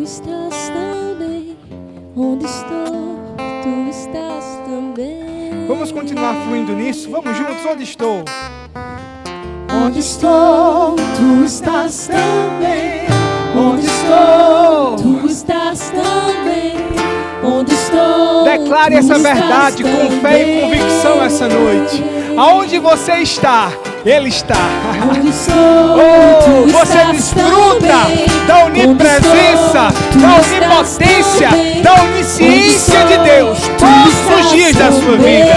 estás também. Onde estou, tu estás também. Vamos continuar fluindo nisso? Vamos juntos, onde estou? Onde estou, tu estás também. Onde estou, tu estás também. Onde estou, declare essa verdade com fé e convicção essa noite. Aonde você está, Ele está. Oh, você desfruta da onipresença, da onipotência, da onisciência de Deus todos os dias da sua vida.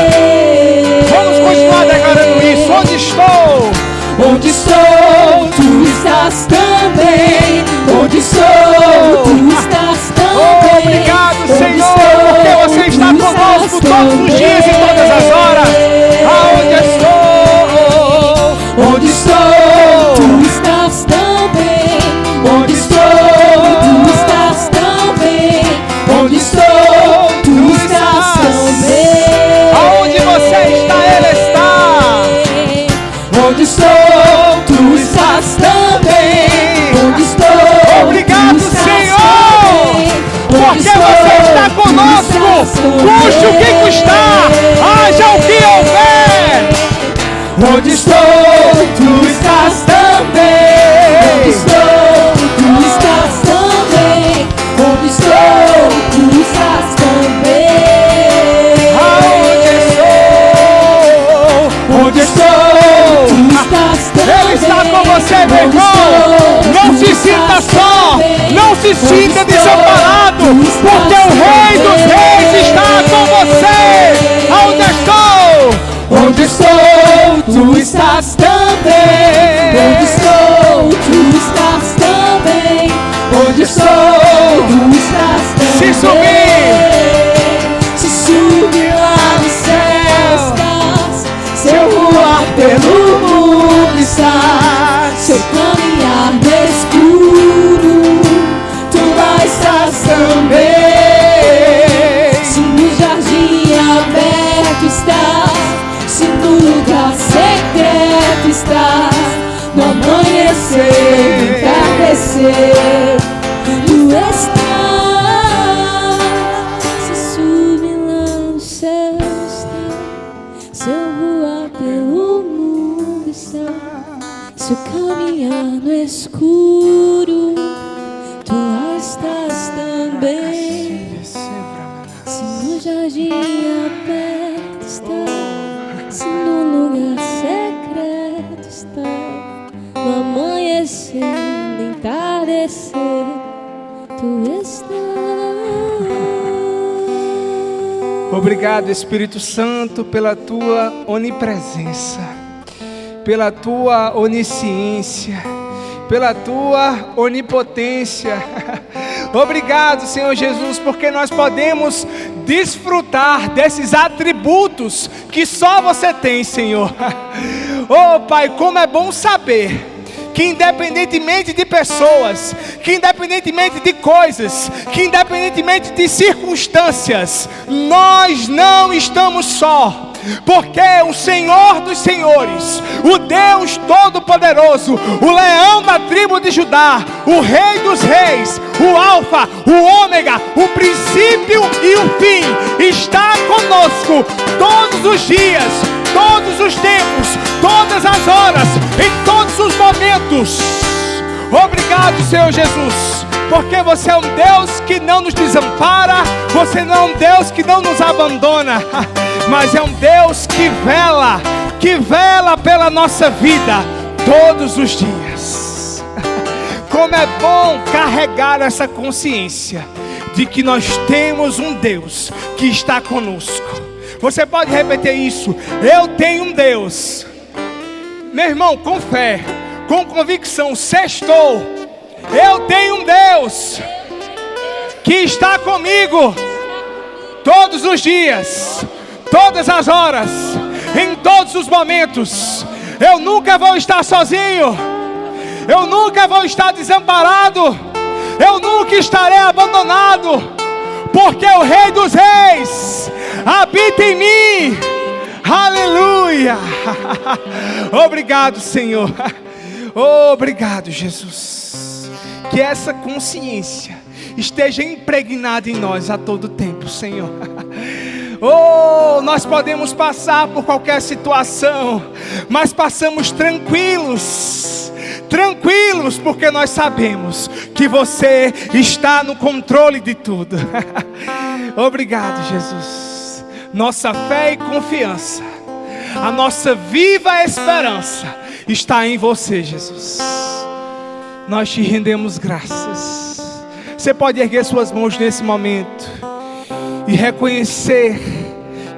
Vamos continuar declarando isso. Onde estou? Onde estou, tu estás também. Onde estou, tu estás também. Obrigado, Senhor, porque você está conosco todos os dias e todas as horas. Aonde estou? Onde estou, tu estás também. Onde estou, tu estás também. Onde estou, tu estás também. Aonde você está, Ele está. Onde estou, tu estás também. Onde estou, obrigado, Senhor, porque você está conosco, custe o que custar, haja o que houver. Onde estou, tu estás também. Onde estou, tu estás também. Onde estou, tu estás também. Onde estou, tu estás também. Ele está com você, meu irmão. Não se sinta só, não se sinta desamparado, porque o Rei dos Reis está com você. Aonde estou? Onde estou, tu estás também. Onde estou, tu estás também. Onde estou, tu estás também. Se subir, se subir lá no céu estás. Se eu voar pelo mundo estás. Se eu caminhar no escuro, tu lá estás também. Se no jardim aberto estás. Se no lugar secreto estás, no amanhecer, no entardecer, tu estás. Se subir lá no céu estás, se eu voar pelo mundo estás, se eu caminhar no escuro, tu lá estás também. Se no jardim aberto estás. Se no lugar secreto está, no amanhecer, no entardecer, tu estás. Obrigado, Espírito Santo, pela tua onipresença, pela tua onisciência, pela tua onipotência. Obrigado, Senhor Jesus, porque nós podemos desfrutar desses atributos que só você tem, Senhor. Oh, Pai, como é bom saber que independentemente de pessoas, que independentemente de coisas, que independentemente de circunstâncias, nós não estamos só. Porque o Senhor dos Senhores, o Deus Todo-Poderoso, o leão da tribo de Judá, o Rei dos Reis, o Alfa, o Ômega, o princípio e o fim, está conosco todos os dias, todos os tempos, todas as horas, em todos os momentos. Obrigado, Senhor Jesus, porque você é um Deus que não nos desampara, você não é um Deus que não nos abandona, mas é um Deus que vela pela nossa vida todos os dias. Como é bom carregar essa consciência de que nós temos um Deus que está conosco. Você pode repetir isso: eu tenho um Deus. Meu irmão, com fé, com convicção, sextou. Eu tenho um Deus que está comigo todos os dias, todas as horas, em todos os momentos. Eu nunca vou estar sozinho, eu nunca vou estar desamparado, eu nunca estarei abandonado, porque o Rei dos Reis habita em mim. Aleluia. Obrigado, Senhor. Obrigado, Jesus. Que essa consciência esteja impregnado em nós a todo tempo, Senhor. Oh, nós podemos passar por qualquer situação, mas passamos tranquilos, porque nós sabemos que você está no controle de tudo. Obrigado, Jesus. Nossa fé e confiança, a nossa viva esperança está em você, Jesus. Nós te rendemos graças. Você pode erguer suas mãos nesse momento e reconhecer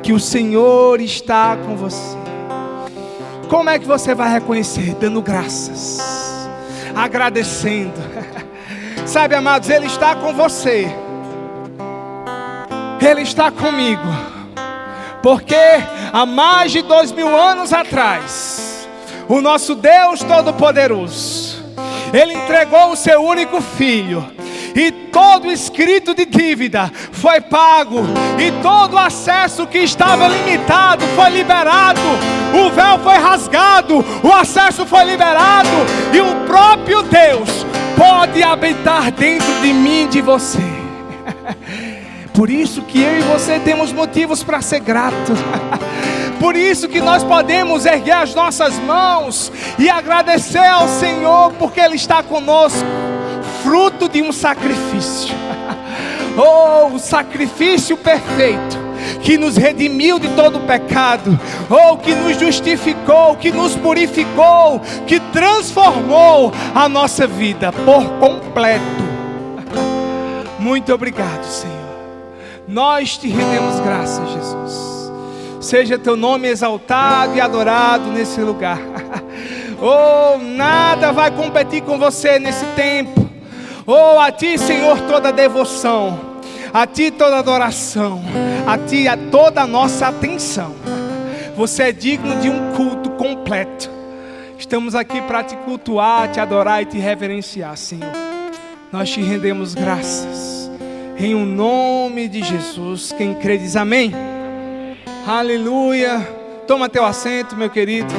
que o Senhor está com você. Como é que você vai reconhecer? Dando graças, agradecendo. Sabe, amados, Ele está com você. Ele está comigo. Porque há mais de 2000 anos atrás, o nosso Deus Todo-Poderoso, Ele entregou o seu único Filho, e todo escrito de dívida foi pago, e todo acesso que estava limitado foi liberado. O véu foi rasgado, o acesso foi liberado, e o próprio Deus pode habitar dentro de mim e de você. Por isso que eu e você temos motivos para ser gratos. Por isso que nós podemos erguer as nossas mãos e agradecer ao Senhor, porque Ele está conosco, fruto de um sacrifício. Oh, o sacrifício perfeito, que nos redimiu de todo o pecado, oh, que nos justificou, que nos purificou, que transformou a nossa vida por completo. Muito obrigado, Senhor. Nós te rendemos graças, Jesus. Seja teu nome exaltado e adorado nesse lugar. Oh, nada vai competir com você nesse tempo. Oh, a ti, Senhor, toda devoção, a ti toda adoração, a ti toda a nossa atenção. Você é digno de um culto completo. Estamos aqui para te cultuar, te adorar e te reverenciar, Senhor. Nós te rendemos graças, em o nome de Jesus. Quem crê diz amém. Aleluia. Toma teu assento, meu querido.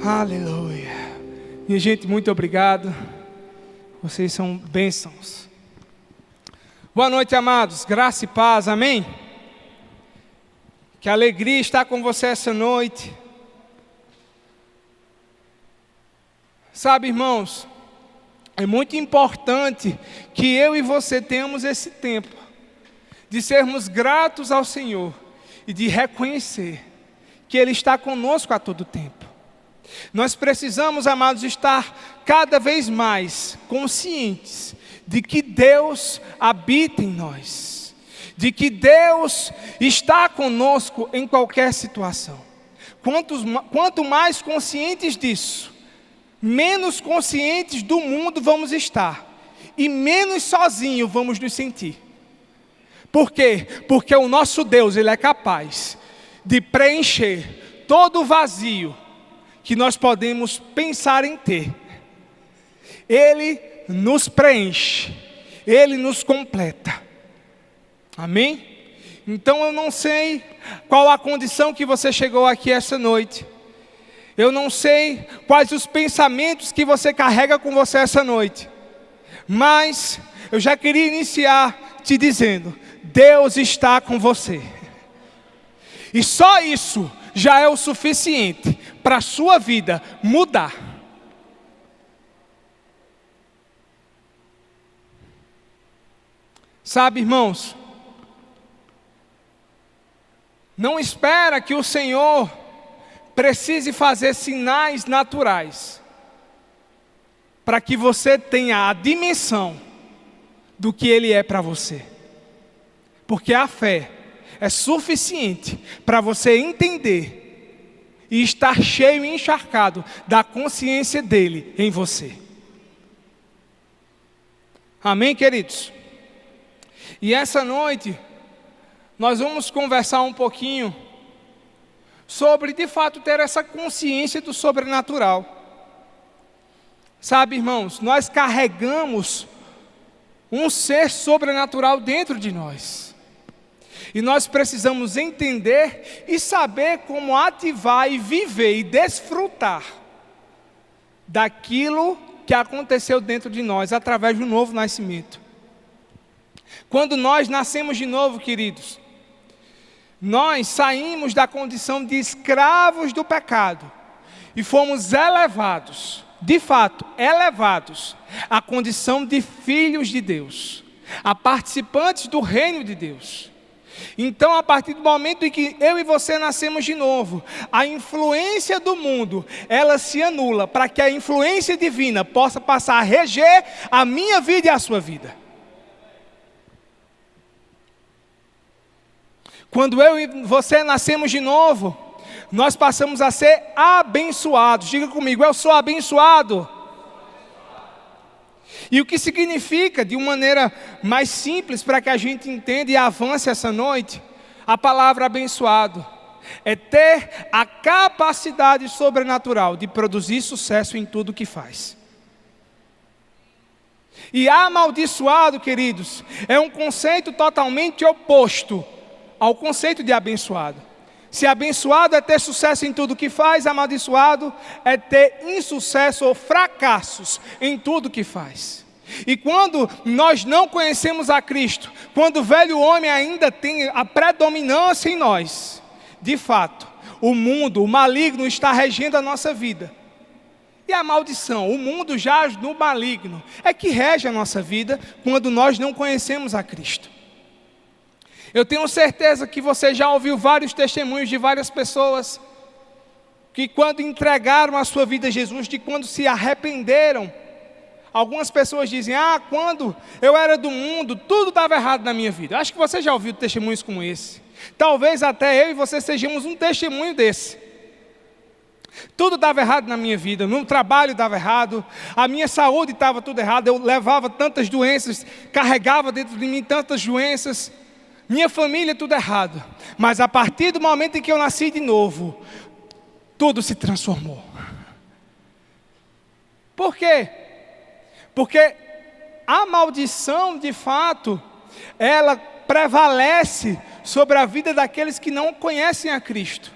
Aleluia. Minha gente, muito obrigado. Vocês são bênçãos. Boa noite, amados. Graça e paz, amém? Que alegria estar com você essa noite. Sabe, irmãos, é muito importante que eu e você tenhamos esse tempo de sermos gratos ao Senhor e de reconhecer que Ele está conosco a todo tempo. Nós precisamos, amados, estar cada vez mais conscientes de que Deus habita em nós, de que Deus está conosco em qualquer situação. Quanto mais conscientes disso, menos conscientes do mundo vamos estar e menos sozinhos vamos nos sentir. Por quê? Porque o nosso Deus, Ele é capaz de preencher todo o vazio que nós podemos pensar em ter. Ele nos preenche, Ele nos completa. Amém? Então eu não sei qual a condição que você chegou aqui essa noite. Eu não sei quais os pensamentos que você carrega com você essa noite. Mas eu já queria iniciar te dizendo: Deus está com você. E só isso já é o suficiente para a sua vida mudar. Sabe, irmãos, não espera que o Senhor precise fazer sinais naturais para que você tenha a dimensão do que Ele é para você. Porque a fé é suficiente para você entender e estar cheio e encharcado da consciência dEle em você. Amém, queridos? E essa noite nós vamos conversar um pouquinho sobre, de fato, ter essa consciência do sobrenatural. Sabe, irmãos, nós carregamos um ser sobrenatural dentro de nós. E nós precisamos entender e saber como ativar e viver e desfrutar daquilo que aconteceu dentro de nós através do novo nascimento. Quando nós nascemos de novo, queridos, nós saímos da condição de escravos do pecado e fomos elevados, de fato, elevados à condição de filhos de Deus, a participantes do reino de Deus. Então, a partir do momento em que eu e você nascemos de novo, a influência do mundo, ela se anula para que a influência divina possa passar a reger a minha vida e a sua vida. Quando eu e você nascemos de novo, nós passamos a ser abençoados. Diga comigo, eu sou abençoado. E o que significa, de uma maneira mais simples, para que a gente entenda e avance essa noite, a palavra abençoado é ter a capacidade sobrenatural de produzir sucesso em tudo que faz. E amaldiçoado, queridos, é um conceito totalmente oposto ao conceito de abençoado. Se abençoado é ter sucesso em tudo que faz, amaldiçoado é ter insucesso ou fracassos em tudo que faz. E quando nós não conhecemos a Cristo, quando o velho homem ainda tem a predominância em nós, de fato, o mundo, o maligno está regendo a nossa vida. E a maldição, o mundo jaz no maligno, é que rege a nossa vida quando nós não conhecemos a Cristo. Eu tenho certeza que você já ouviu vários testemunhos de várias pessoas que quando entregaram a sua vida a Jesus, de quando se arrependeram. Algumas pessoas dizem, quando eu era do mundo, tudo estava errado na minha vida. Acho que você já ouviu testemunhos como esse. Talvez até eu e você sejamos um testemunho desse. Tudo dava errado na minha vida, meu trabalho dava errado, a minha saúde estava tudo errado, eu levava tantas doenças, carregava dentro de mim tantas doenças. Minha família, tudo errado. Mas a partir do momento em que eu nasci de novo, tudo se transformou. Por quê? Porque a maldição, de fato, ela prevalece sobre a vida daqueles que não conhecem a Cristo.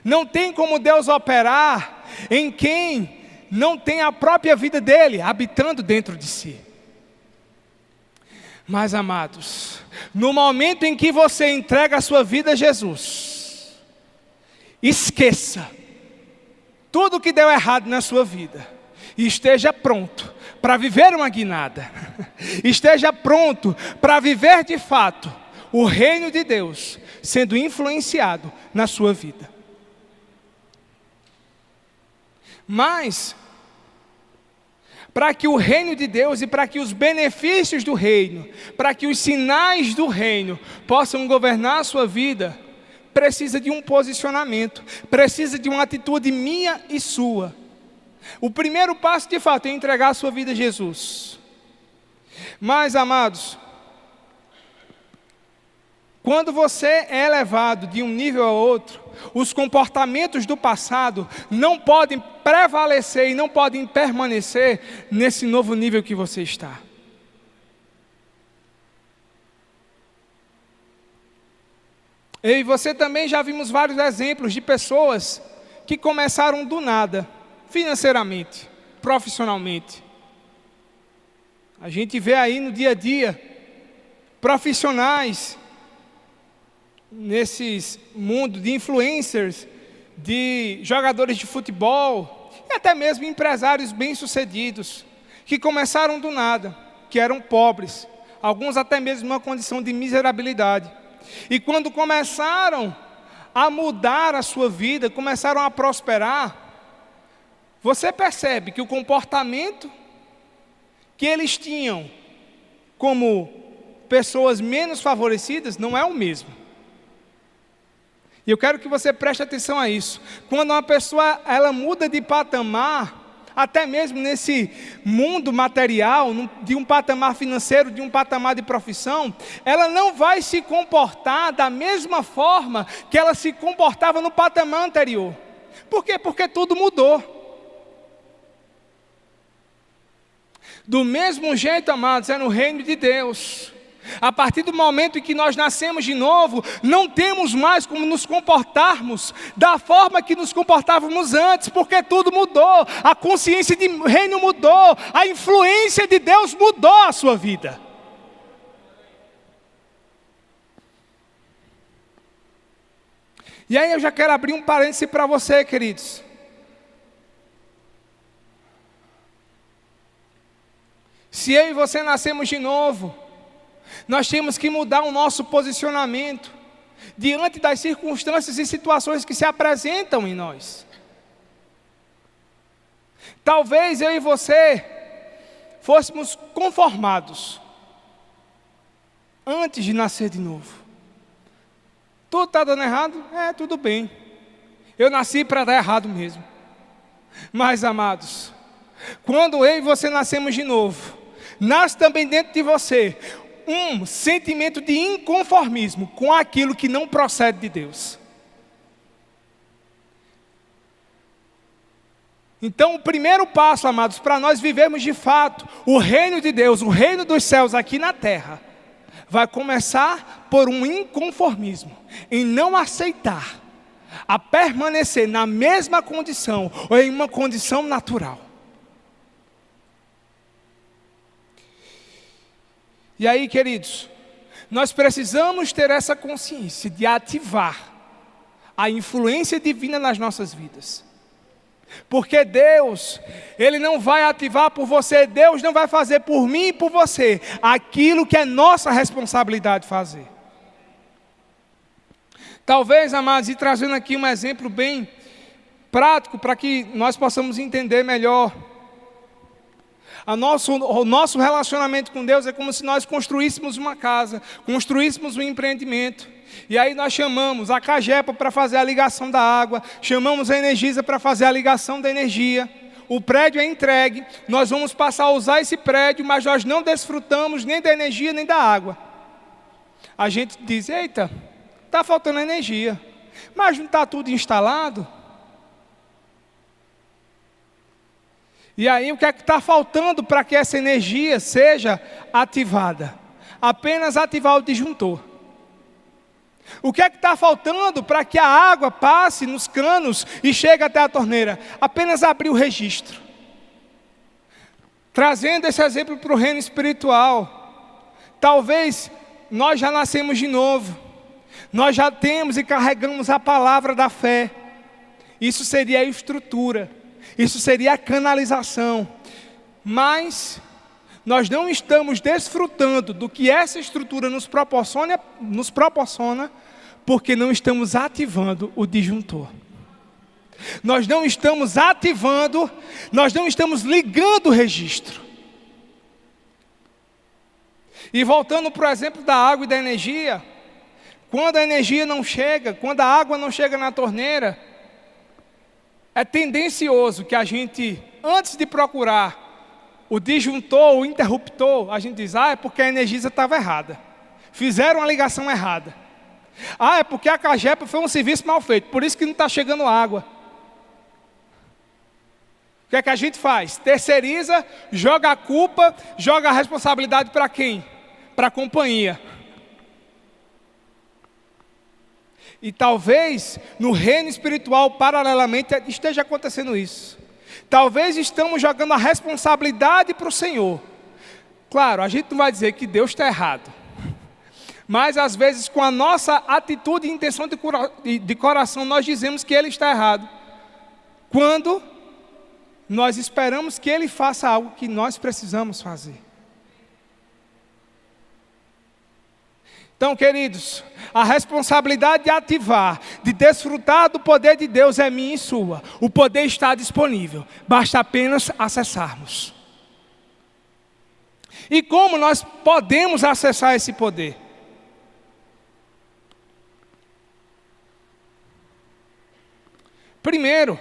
Não tem como Deus operar em quem não tem a própria vida dele habitando dentro de si. Mas, amados, no momento em que você entrega a sua vida a Jesus, esqueça tudo que deu errado na sua vida e esteja pronto para viver uma guinada. Esteja pronto para viver de fato o reino de Deus sendo influenciado na sua vida. Mas para que o reino de Deus e para que os benefícios do reino, para que os sinais do reino possam governar a sua vida, precisa de um posicionamento, precisa de uma atitude minha e sua. O primeiro passo, de fato, é entregar a sua vida a Jesus. Mas, amados, quando você é elevado de um nível a outro, os comportamentos do passado não podem prevalecer e não podem permanecer nesse novo nível que você está. Eu e você também já vimos vários exemplos de pessoas que começaram do nada, financeiramente, profissionalmente. A gente vê aí no dia a dia profissionais nesses mundos de influencers, de jogadores de futebol e até mesmo empresários bem-sucedidos que começaram do nada, que eram pobres, alguns até mesmo numa condição de miserabilidade. E quando começaram a mudar a sua vida, começaram a prosperar, você percebe que o comportamento que eles tinham como pessoas menos favorecidas não é o mesmo. E eu quero que você preste atenção a isso. Quando uma pessoa ela muda de patamar, até mesmo nesse mundo material, de um patamar financeiro, de um patamar de profissão, ela não vai se comportar da mesma forma que ela se comportava no patamar anterior. Por quê? Porque tudo mudou. Do mesmo jeito, amados, é no reino de Deus. A partir do momento em que nós nascemos de novo, não temos mais como nos comportarmos da forma que nos comportávamos antes, porque tudo mudou, a consciência de reino mudou, a influência de Deus mudou a sua vida. E aí eu já quero abrir um parêntese para você, queridos. Se eu e você nascemos de novo, nós temos que mudar o nosso posicionamento diante das circunstâncias e situações que se apresentam em nós. Talvez eu e você fôssemos conformados antes de nascer de novo. Tudo está dando errado? Tudo bem. Eu nasci para dar errado mesmo. Mas, amados, quando eu e você nascemos de novo, nasce também dentro de você um sentimento de inconformismo com aquilo que não procede de Deus. Então, o primeiro passo, amados, para nós vivermos de fato o reino de Deus, o reino dos céus aqui na terra, vai começar por um inconformismo, em não aceitar, a permanecer na mesma condição, ou em uma condição natural. E aí, queridos, nós precisamos ter essa consciência de ativar a influência divina nas nossas vidas. Porque Deus, Ele não vai ativar por você, Deus não vai fazer por mim e por você aquilo que é nossa responsabilidade fazer. Talvez, amados, e trazendo aqui um exemplo bem prático para que nós possamos entender melhor. O nosso relacionamento com Deus é como se nós construíssemos uma casa, construíssemos um empreendimento. E aí nós chamamos a Cagepa para fazer a ligação da água, chamamos a Energisa para fazer a ligação da energia. O prédio é entregue, nós vamos passar a usar esse prédio, mas nós não desfrutamos nem da energia nem da água. A gente diz, eita, está faltando energia, mas não está tudo instalado? E aí o que é que está faltando para que essa energia seja ativada? Apenas ativar o disjuntor. O que é que está faltando para que a água passe nos canos e chegue até a torneira? Apenas abrir o registro. Trazendo esse exemplo para o reino espiritual. Talvez nós já nascemos de novo. Nós já temos e carregamos a palavra da fé. Isso seria a estrutura. Isso seria a canalização. Mas nós não estamos desfrutando do que essa estrutura nos proporciona, porque não estamos ativando o disjuntor. Nós não estamos ativando, nós não estamos ligando o registro. E voltando para o exemplo da água e da energia, quando a energia não chega, quando a água não chega na torneira, é tendencioso que a gente, antes de procurar o disjuntor, o interruptor, a gente diz, é porque a Energisa estava errada. Fizeram a ligação errada. É porque a Cagepa foi um serviço mal feito, por isso que não está chegando água. O que é que a gente faz? Terceiriza, joga a culpa, joga a responsabilidade para quem? Para a companhia. E talvez no reino espiritual, paralelamente, esteja acontecendo isso. Talvez estamos jogando a responsabilidade para o Senhor. Claro, a gente não vai dizer que Deus está errado. Mas às vezes com a nossa atitude e intenção de coração, nós dizemos que Ele está errado. Quando nós esperamos que Ele faça algo que nós precisamos fazer. Então, queridos, a responsabilidade de ativar, de desfrutar do poder de Deus é minha e sua. O poder está disponível, basta apenas acessarmos. E como nós podemos acessar esse poder? Primeiro,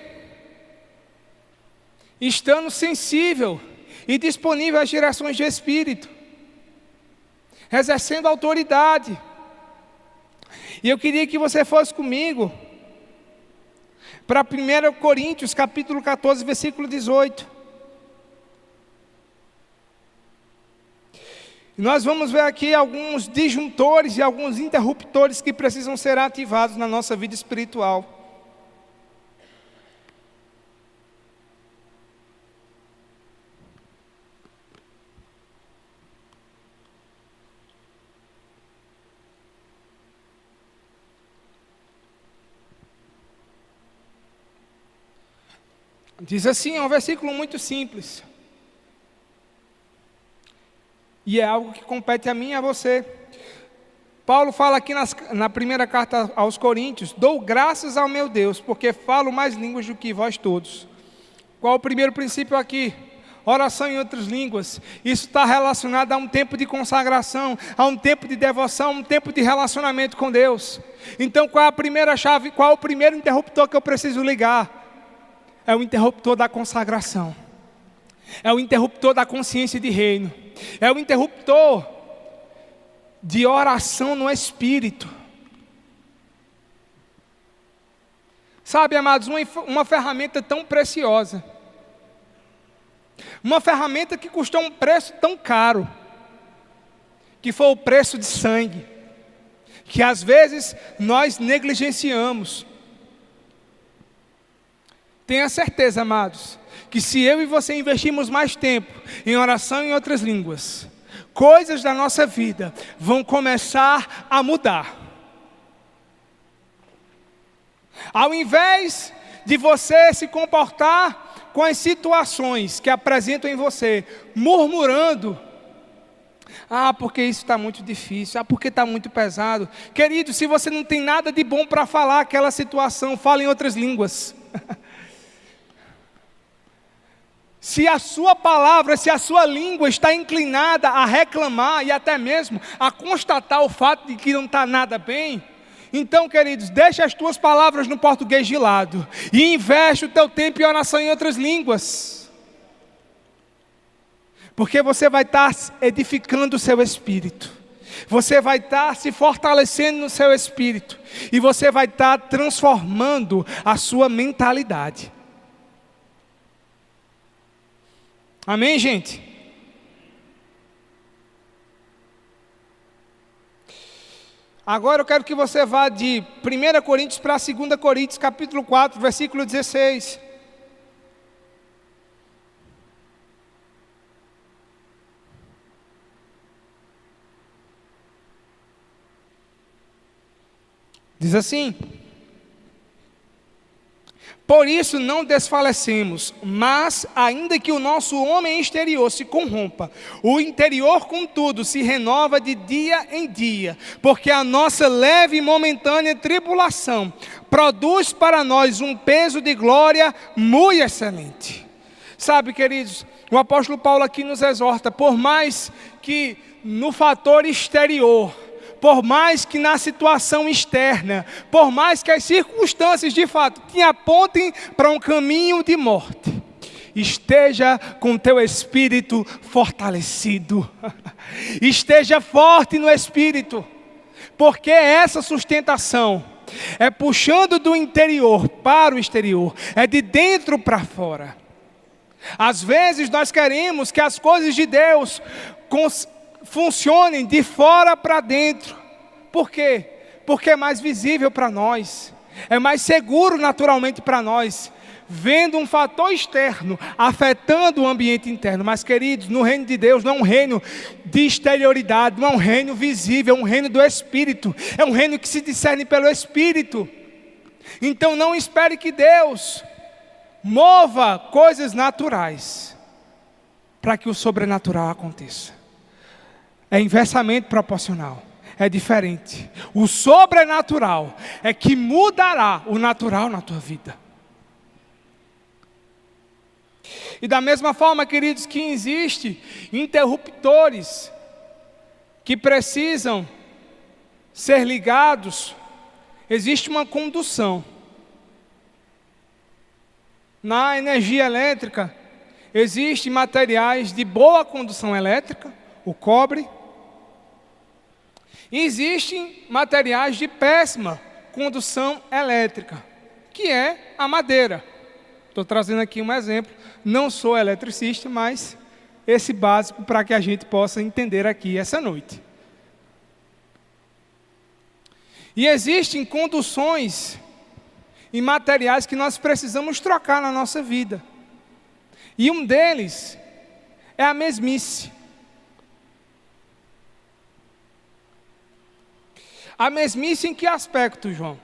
estando sensível e disponível às direções de Espírito. Exercendo autoridade. E eu queria que você fosse comigo para 1 Coríntios, capítulo 14, versículo 18. E nós vamos ver aqui alguns disjuntores e alguns interruptores que precisam ser ativados na nossa vida espiritual. Diz assim, é um versículo muito simples. E é algo que compete a mim e a você. Paulo fala aqui na primeira carta aos Coríntios: dou graças ao meu Deus, porque falo mais línguas do que vós todos. Qual o primeiro princípio aqui? Oração em outras línguas. Isso está relacionado a um tempo de consagração, a um tempo de devoção, a um tempo de relacionamento com Deus. Então qual é a primeira chave, qual é o primeiro interruptor que eu preciso ligar? É o interruptor da consagração. É o interruptor da consciência de reino. É o interruptor de oração no Espírito. Sabe, amados, uma ferramenta tão preciosa. Uma ferramenta que custou um preço tão caro. Que foi o preço de sangue. Que às vezes nós negligenciamos. Tenha certeza, amados, que se eu e você investirmos mais tempo em oração em outras línguas, coisas da nossa vida vão começar a mudar. Ao invés de você se comportar com as situações que apresentam em você, murmurando, porque isso está muito difícil, porque está muito pesado. Querido, se você não tem nada de bom para falar aquela situação, fale em outras línguas. Se a sua palavra, se a sua língua está inclinada a reclamar e até mesmo a constatar o fato de que não está nada bem, então, queridos, deixa as tuas palavras no português de lado e investe o teu tempo em oração em outras línguas. Porque você vai estar edificando o seu espírito. Você vai estar se fortalecendo no seu espírito. E você vai estar transformando a sua mentalidade. Amém, gente? Agora eu quero que você vá de 1 Coríntios para 2 Coríntios, capítulo 4, versículo 16. Diz assim: por isso não desfalecemos, mas ainda que o nosso homem exterior se corrompa, o interior contudo se renova de dia em dia, porque a nossa leve e momentânea tribulação produz para nós um peso de glória muito excelente. Sabe, queridos, o apóstolo Paulo aqui nos exorta, por mais que no fator exterior, por mais que na situação externa, por mais que as circunstâncias de fato te apontem para um caminho de morte, esteja com teu espírito fortalecido, esteja forte no espírito, porque essa sustentação é puxando do interior para o exterior, é de dentro para fora. Às vezes nós queremos que as coisas de Deus funcionem de fora para dentro. Por quê? Porque é mais visível para nós, é mais seguro naturalmente para nós, vendo um fator externo afetando o ambiente interno. Mas, queridos, no reino de Deus não é um reino de exterioridade, não é um reino visível, é um reino do Espírito, é um reino que se discerne pelo Espírito. Então não espere que Deus mova coisas naturais para que o sobrenatural aconteça. É inversamente proporcional, é diferente. O sobrenatural é que mudará o natural na tua vida. E da mesma forma, queridos, que existem interruptores que precisam ser ligados, existe uma condução. Na energia elétrica, existem materiais de boa condução elétrica, o cobre. E existem materiais de péssima condução elétrica, que é a madeira. Estou trazendo aqui um exemplo. Não sou eletricista, mas esse básico para que a gente possa entender aqui essa noite. E existem conduções e materiais que nós precisamos trocar na nossa vida. E um deles é a mesmice. A mesmice em que aspecto, João?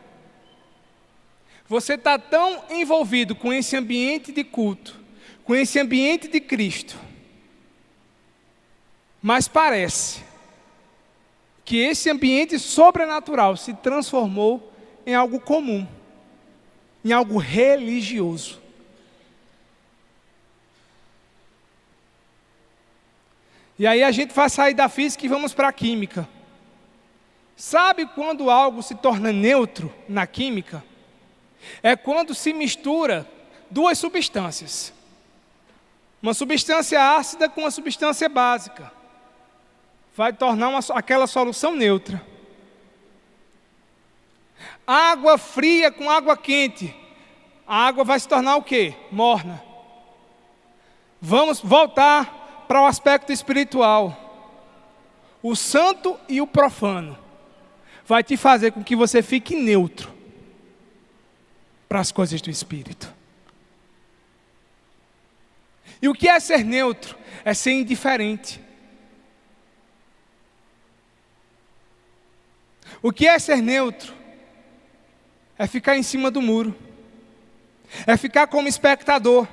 Você está tão envolvido com esse ambiente de culto, com esse ambiente de Cristo, mas parece que esse ambiente sobrenatural se transformou em algo comum, em algo religioso. E aí a gente vai sair da física e vamos para a química. Sabe quando algo se torna neutro na química? É quando se mistura duas substâncias. Uma substância ácida com uma substância básica. Vai tornar aquela solução neutra. Água fria com água quente. A água vai se tornar o quê? Morna. Vamos voltar para o aspecto espiritual. O santo e o profano vai te fazer com que você fique neutro para as coisas do Espírito. E o que é ser neutro? É ser indiferente. O que é ser neutro? É ficar em cima do muro. É ficar como espectador.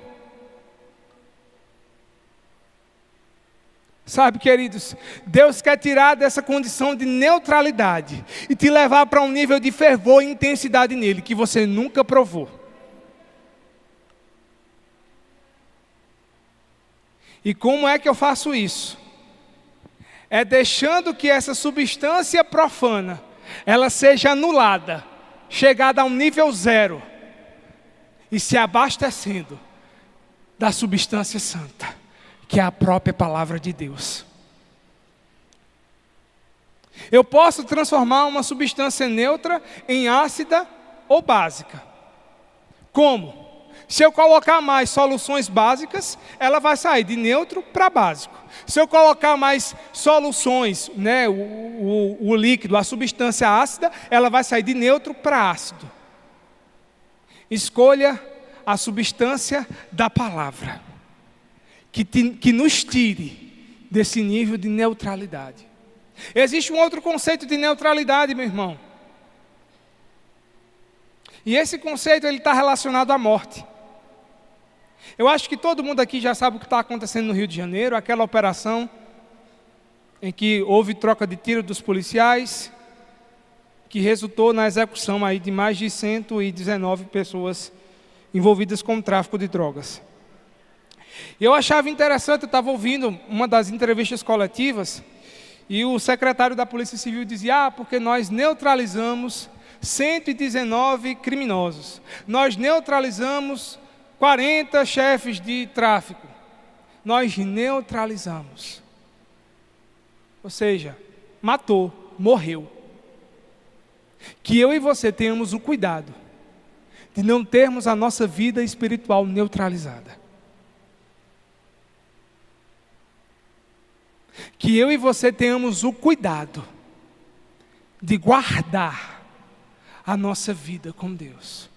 Sabe, queridos, Deus quer tirar dessa condição de neutralidade e te levar para um nível de fervor e intensidade nele que você nunca provou. E como é que eu faço isso? É deixando que essa substância profana, ela seja anulada, chegada a um nível zero, e se abastecendo da substância santa, que é a própria palavra de Deus. Eu posso transformar uma substância neutra em ácida ou básica. Como? Se eu colocar mais soluções básicas, ela vai sair de neutro para básico. Se eu colocar mais soluções, né, o líquido, a substância ácida, ela vai sair de neutro para ácido. Escolha a substância da palavra, que nos tire desse nível de neutralidade. Existe um outro conceito de neutralidade, meu irmão. E esse conceito está relacionado à morte. Eu acho que todo mundo aqui já sabe o que está acontecendo no Rio de Janeiro, aquela operação em que houve troca de tiro dos policiais, que resultou na execução aí de mais de 119 pessoas envolvidas com o tráfico de drogas. E eu achava interessante, eu estava ouvindo uma das entrevistas coletivas, e o secretário da Polícia Civil dizia, porque nós neutralizamos 119 criminosos. Nós neutralizamos 40 chefes de tráfico. Nós neutralizamos. Ou seja, matou, morreu. Que eu e você tenhamos o cuidado de não termos a nossa vida espiritual neutralizada. Que eu e você tenhamos o cuidado de guardar a nossa vida com Deus.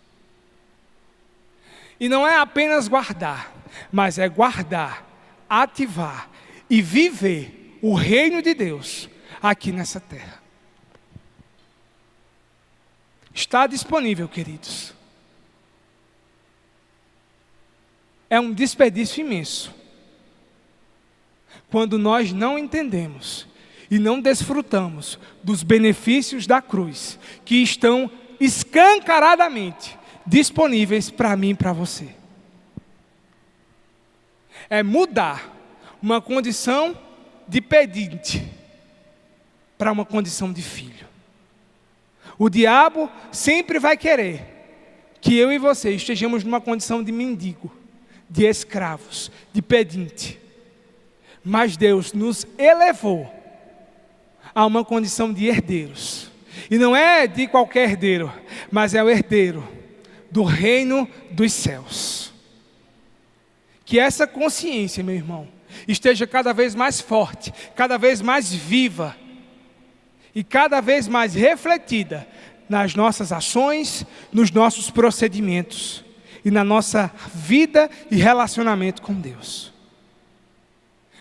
E não é apenas guardar, mas é guardar, ativar e viver o reino de Deus aqui nessa terra. Está disponível, queridos. É um desperdício imenso quando nós não entendemos e não desfrutamos dos benefícios da cruz, que estão escancaradamente disponíveis para mim e para você. É mudar uma condição de pedinte para uma condição de filho. O diabo sempre vai querer que eu e você estejamos numa condição de mendigo, de escravos, de pedinte. Mas Deus nos elevou a uma condição de herdeiros. E não é de qualquer herdeiro, mas é o herdeiro do reino dos céus. Que essa consciência, meu irmão, esteja cada vez mais forte, cada vez mais viva e cada vez mais refletida nas nossas ações, nos nossos procedimentos e na nossa vida e relacionamento com Deus.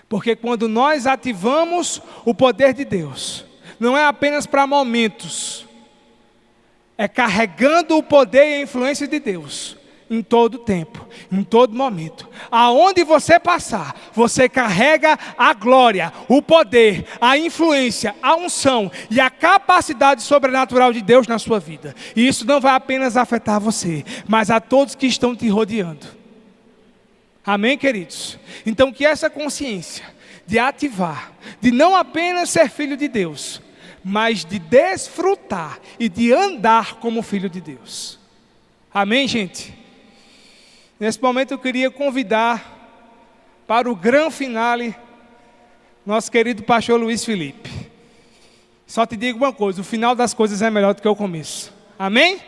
Porque quando nós ativamos o poder de Deus, não é apenas para momentos, é carregando o poder e a influência de Deus em todo tempo, em todo momento. Aonde você passar, você carrega a glória, o poder, a influência, a unção e a capacidade sobrenatural de Deus na sua vida. E isso não vai apenas afetar você, mas a todos que estão te rodeando. Amém, queridos? Então que essa consciência de ativar, de não apenas ser filho de Deus, mas de desfrutar e de andar como filho de Deus. Amém, gente? Nesse momento eu queria convidar para o grande finale nosso querido pastor Luiz Felipe. Só te digo uma coisa, o final das coisas é melhor do que o começo. Amém?